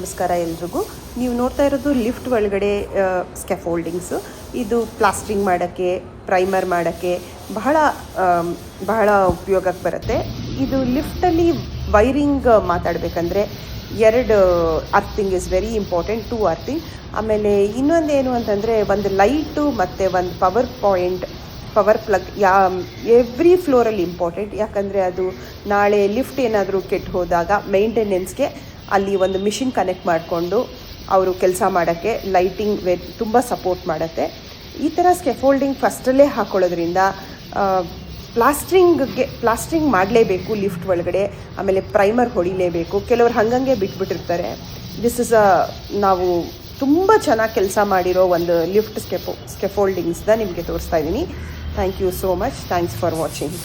ನಮಸ್ಕಾರ ಎಲ್ರಿಗೂ. ನೀವು ನೋಡ್ತಾ ಇರೋದು ಲಿಫ್ಟ್ ಒಳಗಡೆ ಸ್ಕ್ಯಾಫೋಲ್ಡಿಂಗ್ಸು. ಇದು ಪ್ಲಾಸ್ಟ್ರಿಂಗ್ ಮಾಡೋಕ್ಕೆ, ಪ್ರೈಮರ್ ಮಾಡೋಕ್ಕೆ ಬಹಳ ಉಪಯೋಗಕ್ಕೆ ಬರುತ್ತೆ. ಇದು ಲಿಫ್ಟಲ್ಲಿ ವೈರಿಂಗ್ ಮಾತಾಡಬೇಕಂದ್ರೆ 2 earthing is very important, 2 earthing. ಆಮೇಲೆ ಇನ್ನೊಂದೇನು ಅಂತಂದರೆ ಒಂದು ಲೈಟು ಮತ್ತು ಒಂದು ಪವರ್ ಪ್ಲಗ್ ಎವ್ರಿ ಫ್ಲೋರಲ್ಲಿ ಇಂಪಾರ್ಟೆಂಟ್. ಯಾಕಂದರೆ ಅದು ನಾಳೆ ಲಿಫ್ಟ್ ಏನಾದರೂ ಕೆಟ್ಟು ಹೋದಾಗ ಮೇಂಟೆನೆನ್ಸ್ಗೆ ಅಲ್ಲಿ ಒಂದು ಮಿಷಿನ್ ಕನೆಕ್ಟ್ ಮಾಡಿಕೊಂಡು ಅವರು ಕೆಲಸ ಮಾಡೋಕ್ಕೆ ಲೈಟಿಂಗ್ ತುಂಬ ಸಪೋರ್ಟ್ ಮಾಡುತ್ತೆ. ಈ ಥರ ಸ್ಕೆಫೋಲ್ಡಿಂಗ್ ಫಸ್ಟಲ್ಲೇ ಹಾಕ್ಕೊಳ್ಳೋದ್ರಿಂದ ಪ್ಲಾಸ್ಟ್ರಿಂಗ್ ಮಾಡಲೇಬೇಕು ಲಿಫ್ಟ್ ಒಳಗಡೆ. ಆಮೇಲೆ ಪ್ರೈಮರ್ ಹೊಡಿಲೇಬೇಕು. ಕೆಲವರು ಹಂಗಂಗೆ ಬಿಟ್ಬಿಟ್ಟಿರ್ತಾರೆ. ನಾವು ತುಂಬ ಚೆನ್ನಾಗಿ ಕೆಲಸ ಮಾಡಿರೋ ಒಂದು ಲಿಫ್ಟ್ ಸ್ಕೆಫೋಲ್ಡಿಂಗ್ಸ್ನ ನಿಮಗೆ ತೋರಿಸ್ತಾ ಇದ್ದೀನಿ. Thank you so much. Thanks for watching.